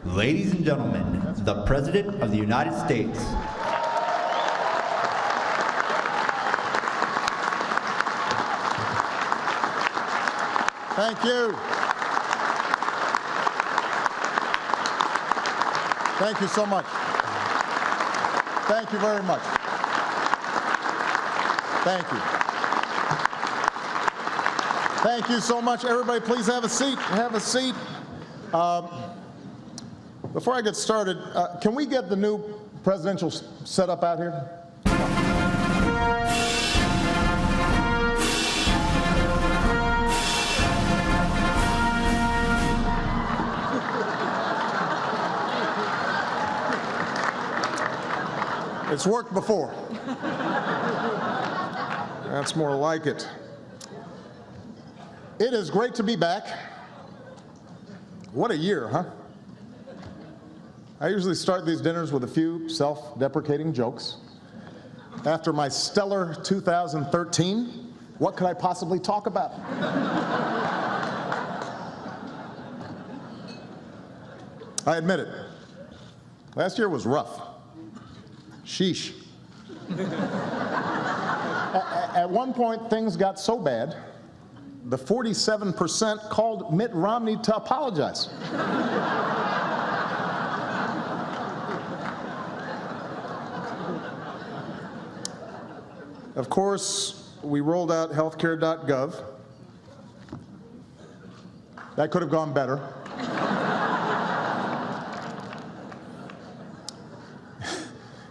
Ladies and gentlemen, the President of the United States. Thank you. Thank you so much. Thank you very much. Thank you. Thank you so much. Everybody, please have a seat. Have a seat. Before I get started, can we get the new presidential setup out here? It's worked before. That's more like it. It is great to be back. What a year, huh? I usually start these dinners with a few self-deprecating jokes. After my stellar 2013, what could I possibly talk about? I admit it. Last year was rough. Sheesh. At one point, things got so bad, the 47% called Mitt Romney to apologize. Of course, we rolled out healthcare.gov. That could have gone better.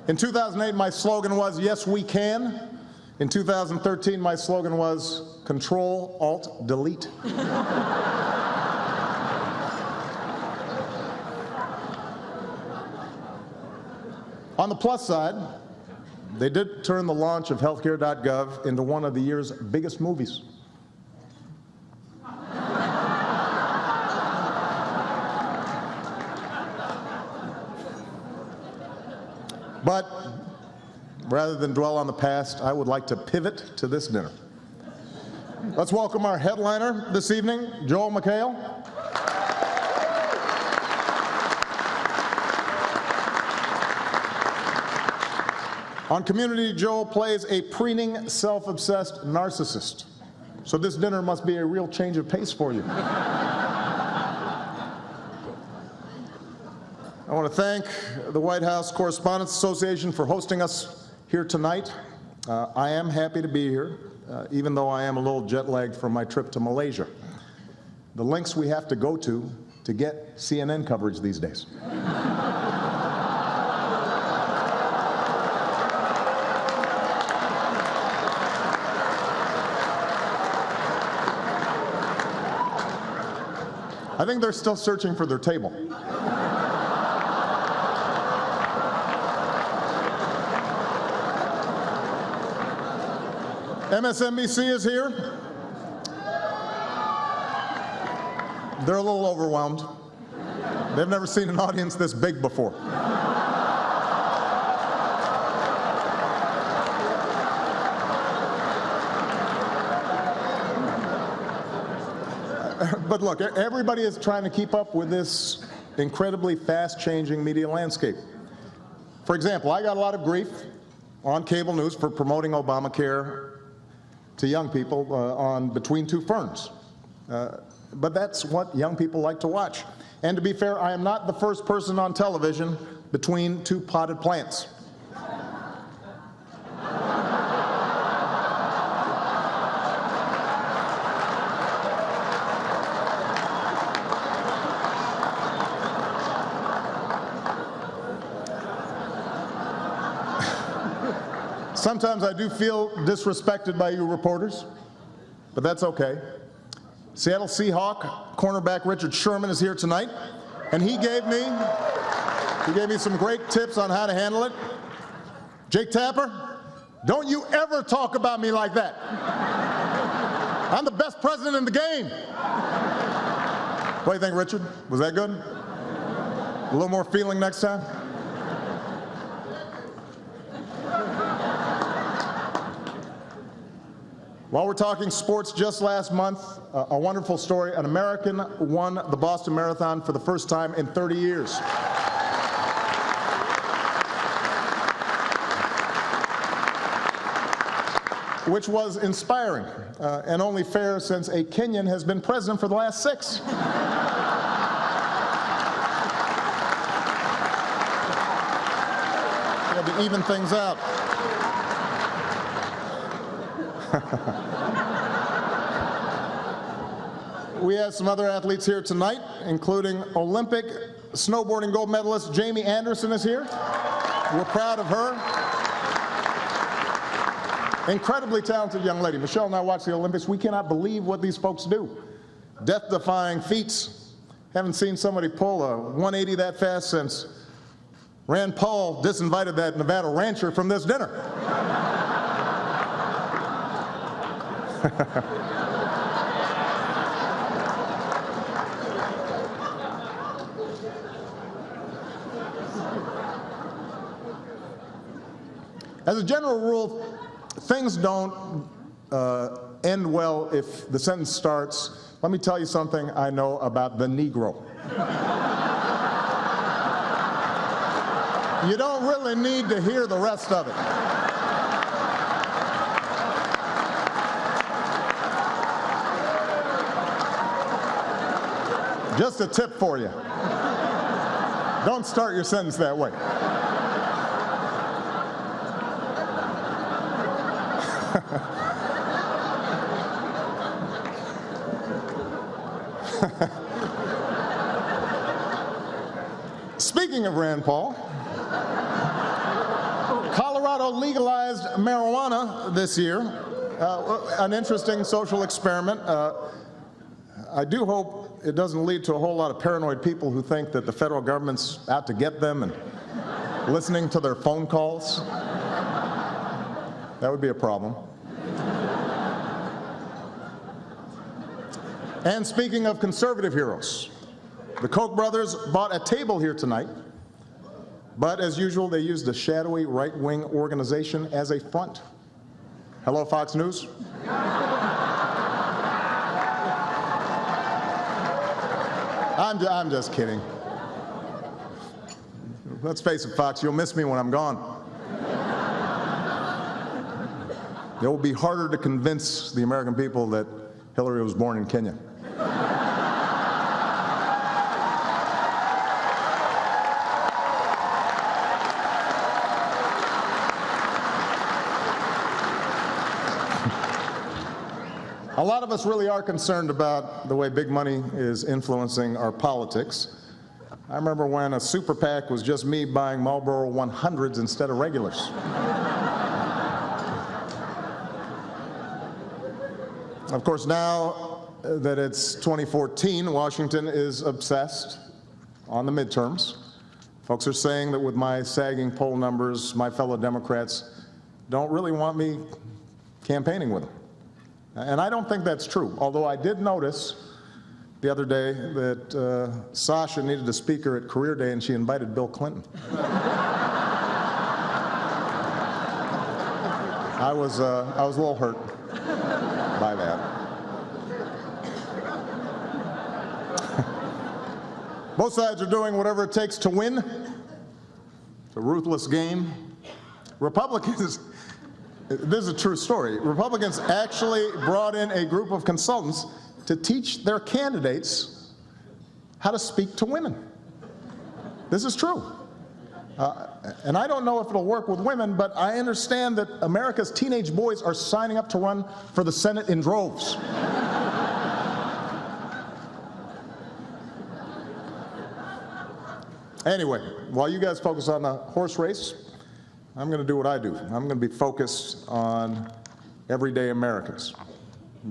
In 2008, my slogan was, yes, we can. In 2013, my slogan was, Control, Alt, Delete. On the plus side, they did turn the launch of healthcare.gov into one of the year's biggest movies. But rather than dwell on the past, I would like to pivot to this dinner. Let's welcome our headliner this evening, Joel McHale. On Community, Joel plays a preening, self-obsessed narcissist. So this dinner must be a real change of pace for you. I want to thank the White House Correspondents Association for hosting us here tonight. I am happy to be here, even though I am a little jet-lagged from my trip to Malaysia. The lengths we have to go to get CNN coverage these days. I think they're still searching for their table. MSNBC is here. They're a little overwhelmed. They've never seen an audience this big before. But look, everybody is trying to keep up with this incredibly fast-changing media landscape. For example, I got a lot of grief on cable news for promoting Obamacare to young people on Between Two Ferns. But that's what young people like to watch. And to be fair, I am not the first person on television between two potted plants. Sometimes I do feel disrespected by you reporters, but that's okay. Seattle Seahawk cornerback Richard Sherman is here tonight, and he gave me some great tips on how to handle it. Jake Tapper, don't you ever talk about me like that. I'm the best president in the game. What do you think, Richard? Was that good? A little more feeling next time? While we're talking sports, just last month, a wonderful story. An American won the Boston Marathon for the first time in 30 years. Which was inspiring and only fair since a Kenyan has been president for the last 6. We had to even things out. We have some other athletes here tonight, including Olympic snowboarding gold medalist Jamie Anderson is here. We're proud of her. Incredibly talented young lady. Michelle and I watch the Olympics. We cannot believe what these folks do. Death-defying feats. Haven't seen somebody pull a 180 that fast since Rand Paul disinvited that Nevada rancher from this dinner. As a general rule, things don't end well if the sentence starts, "Let me tell you something I know about the Negro." You don't really need to hear the rest of it. Just a tip for you. Don't start your sentence that way. Speaking of Rand Paul, Colorado legalized marijuana this year. An interesting social experiment. I do hope it doesn't lead to a whole lot of paranoid people who think that the federal government's out to get them and listening to their phone calls. That would be a problem. And speaking of conservative heroes, the Koch brothers bought a table here tonight, but as usual, they used a shadowy right-wing organization as a front. Hello, Fox News. I'm just kidding. Let's face it, Fox, you'll miss me when I'm gone. It will be harder to convince the American people that Hillary was born in Kenya. A lot of us really are concerned about the way big money is influencing our politics. I remember when a super PAC was just me buying Marlboro 100s instead of regulars. Of course, now that it's 2014, Washington is obsessed on the midterms. Folks are saying that with my sagging poll numbers, my fellow Democrats don't really want me campaigning with them. And I don't think that's true, although I did notice the other day that Sasha needed a speaker at Career Day and she invited Bill Clinton. I was a little hurt by that. Both sides are doing whatever it takes to win. It's a ruthless game. Republicans, this is a true story, Republicans actually brought in a group of consultants to teach their candidates how to speak to women. This is true. And I don't know if it'll work with women, but I understand that America's teenage boys are signing up to run for the Senate in droves. Anyway, while you guys focus on the horse race, I'm going to do what I do. I'm going to be focused on everyday Americans.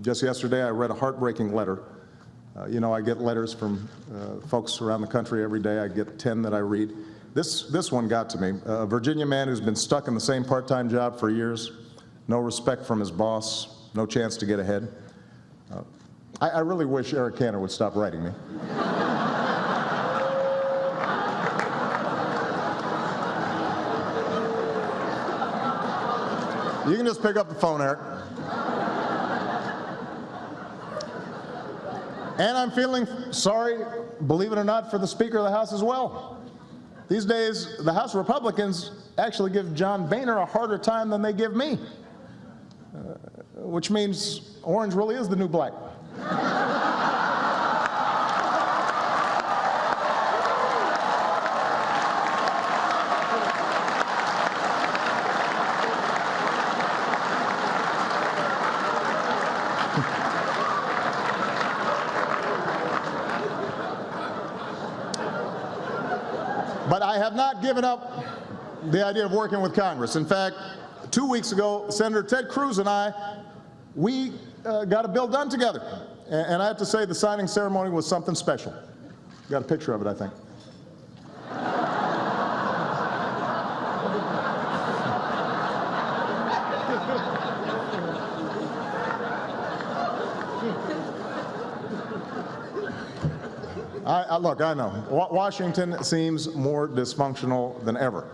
Just yesterday, I read a heartbreaking letter. You know, I get letters from folks around the country every day. I get 10 that I read. This one got to me. A Virginia man who's been stuck in the same part-time job for years, no respect from his boss, no chance to get ahead. I really wish Eric Cantor would stop writing me. You can just pick up the phone, Eric. And I'm feeling sorry, believe it or not, for the Speaker of the House as well. These days, the House Republicans actually give John Boehner a harder time than they give me, which means orange really is the new black. But I have not given up the idea of working with Congress. In fact, 2 weeks ago, Senator Ted Cruz and we got a bill done together. And I have to say the signing ceremony was something special. Got a picture of it, I think. Look, I know. Washington seems more dysfunctional than ever.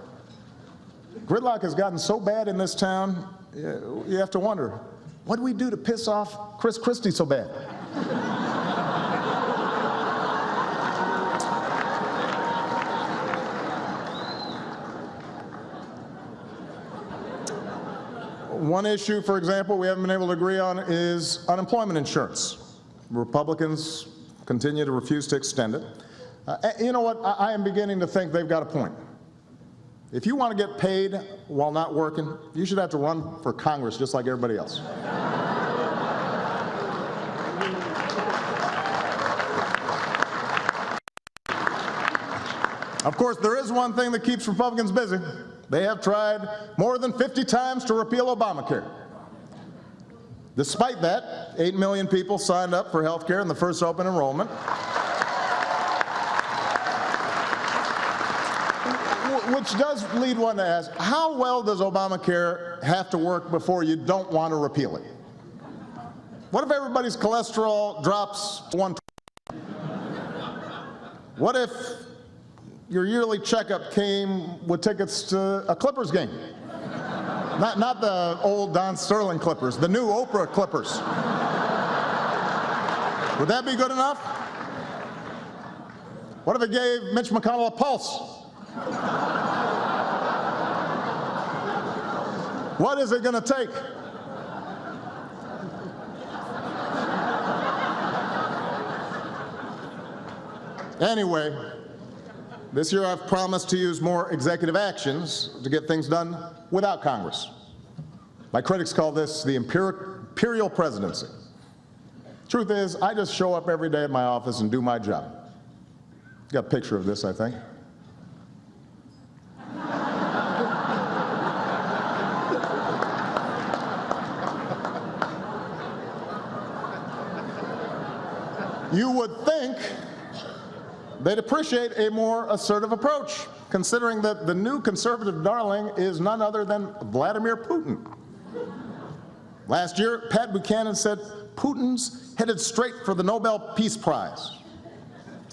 Gridlock has gotten so bad in this town, you have to wonder, what do we do to piss off Chris Christie so bad? One issue, for example, we haven't been able to agree on is unemployment insurance. Republicans continue to refuse to extend it. You know what? I am beginning to think they've got a point. If you want to get paid while not working, you should have to run for Congress just like everybody else. Of course, there is one thing that keeps Republicans busy. They have tried more than 50 times to repeal Obamacare. Despite that, 8 million people signed up for health care in the first open enrollment. Which does lead one to ask, how well does Obamacare have to work before you don't want to repeal it? What if everybody's cholesterol drops to 120? What if your yearly checkup came with tickets to a Clippers game? Not the old Don Sterling Clippers, the new Oprah Clippers. Would that be good enough? What if it gave Mitch McConnell a pulse? What is it going to take? Anyway, this year I've promised to use more executive actions to get things done without Congress. My critics call this the imperial presidency. Truth is, I just show up every day at my office and do my job. Got a picture of this, I think. You would think they'd appreciate a more assertive approach, considering that the new conservative darling is none other than Vladimir Putin. Last year, Pat Buchanan said Putin's headed straight for the Nobel Peace Prize.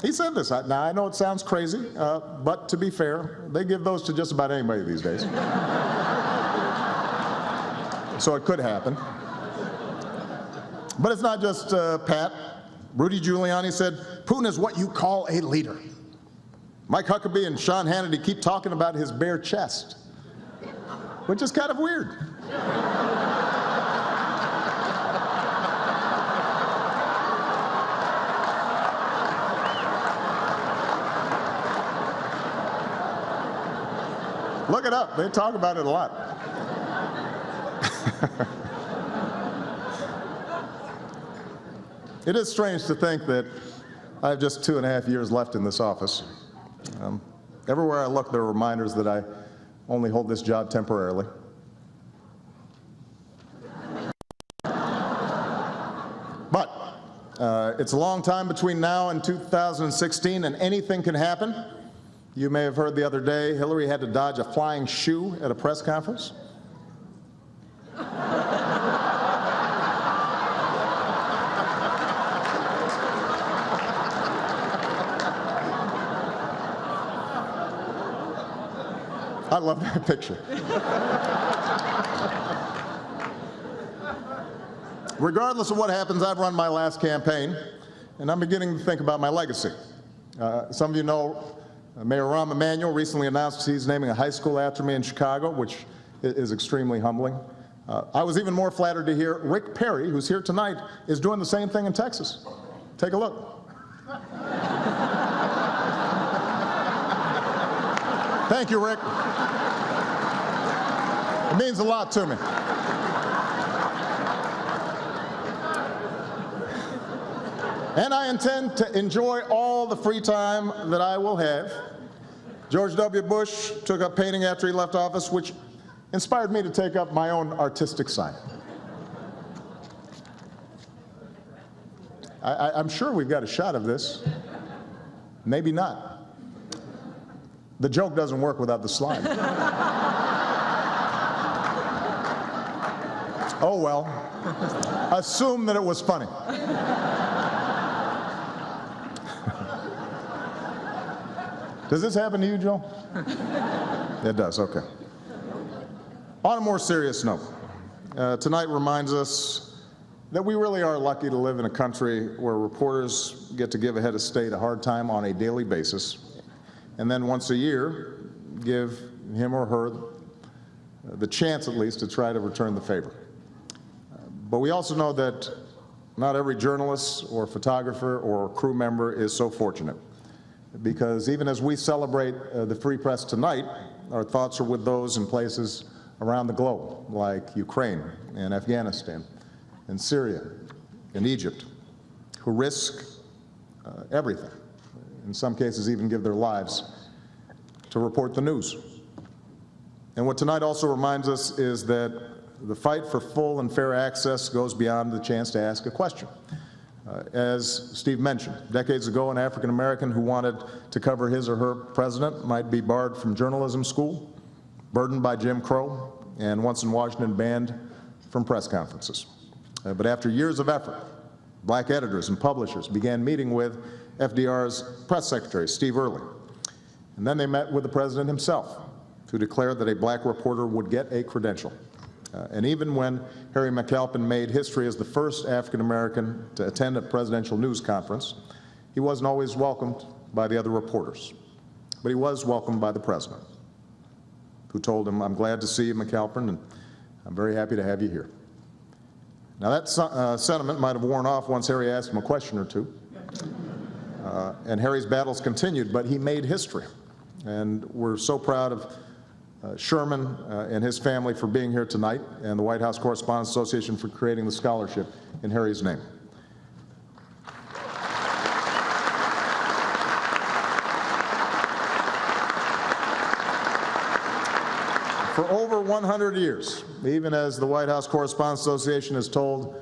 He said this. Now, I know it sounds crazy, but to be fair, they give those to just about anybody these days. So it could happen. But it's not just Pat. Rudy Giuliani said, Putin is what you call a leader. Mike Huckabee and Sean Hannity keep talking about his bare chest, which is kind of weird. Look it up. They talk about it a lot. It is strange to think that I have just 2.5 years left in this office. Everywhere I look, there are reminders that I only hold this job temporarily. But it's a long time between now and 2016, and anything can happen. You may have heard the other day, Hillary had to dodge a flying shoe at a press conference. I love that picture. Regardless of what happens, I've run my last campaign, and I'm beginning to think about my legacy. Some of you know Mayor Rahm Emanuel recently announced he's naming a high school after me in Chicago, which is extremely humbling. I was even more flattered to hear Rick Perry, who's here tonight, is doing the same thing in Texas. Take a look. Thank you, Rick. It means a lot to me. And I intend to enjoy all the free time that I will have. George W. Bush took up painting after he left office, which inspired me to take up my own artistic side. I'm sure we've got a shot of this. Maybe not. The joke doesn't work without the slide. Oh well, assume that it was funny. Does this happen to you, Joe? It does, okay. On a more serious note, tonight reminds us that we really are lucky to live in a country where reporters get to give a head of state a hard time on a daily basis, and then once a year give him or her the chance at least to try to return the favor. But we also know that not every journalist or photographer or crew member is so fortunate, because even as we celebrate the free press tonight, our thoughts are with those in places around the globe, like Ukraine and Afghanistan and Syria and Egypt, who risk everything, in some cases even give their lives, to report the news. And what tonight also reminds us is that the fight for full and fair access goes beyond the chance to ask a question. As Steve mentioned, decades ago, an African American who wanted to cover his or her president might be barred from journalism school, burdened by Jim Crow, and once in Washington banned from press conferences. But after years of effort, black editors and publishers began meeting with FDR's press secretary, Steve Early. And then they met with the president himself to declare that a black reporter would get a credential. And even when Harry McAlpin made history as the first African American to attend a presidential news conference, he wasn't always welcomed by the other reporters. But he was welcomed by the president, who told him, "I'm glad to see you, McAlpin, and I'm very happy to have you here." Now that sentiment might have worn off once Harry asked him a question or two. And Harry's battles continued, but he made history. And we're so proud of Sherman and his family for being here tonight, and the White House Correspondents Association for creating the scholarship in Harry's name. For over 100 years, even as the White House Correspondents Association has told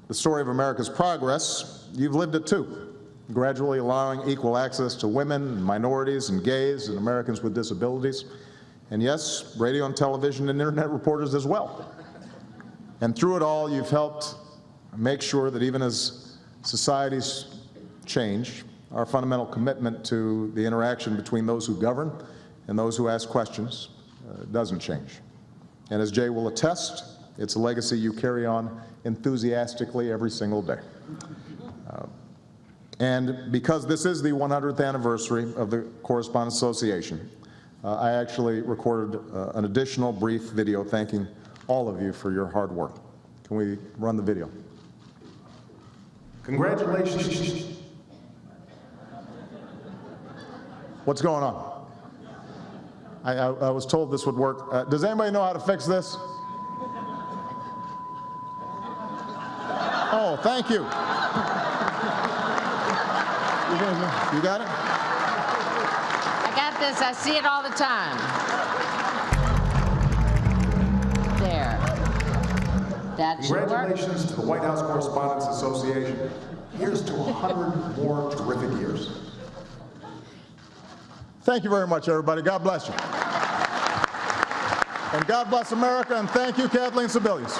the story of America's progress, you've lived it too, gradually allowing equal access to women, and minorities, and gays, and Americans with disabilities. And yes, radio and television and internet reporters as well. And through it all, you've helped make sure that even as societies change, our fundamental commitment to the interaction between those who govern and those who ask questions doesn't change. And as Jay will attest, it's a legacy you carry on enthusiastically every single day. And because this is the 100th anniversary of the Correspondents Association, I actually recorded an additional brief video thanking all of you for your hard work. Can we run the video? Congratulations. What's going on? I was told this would work. Does anybody know how to fix this? Oh, thank you. You got it? I got this. I see it all the time. There. That should work. Congratulations to the White House Correspondents Association. Here's to 100 more terrific years. Thank you very much, everybody. God bless you. And God bless America, and thank you, Kathleen Sebelius.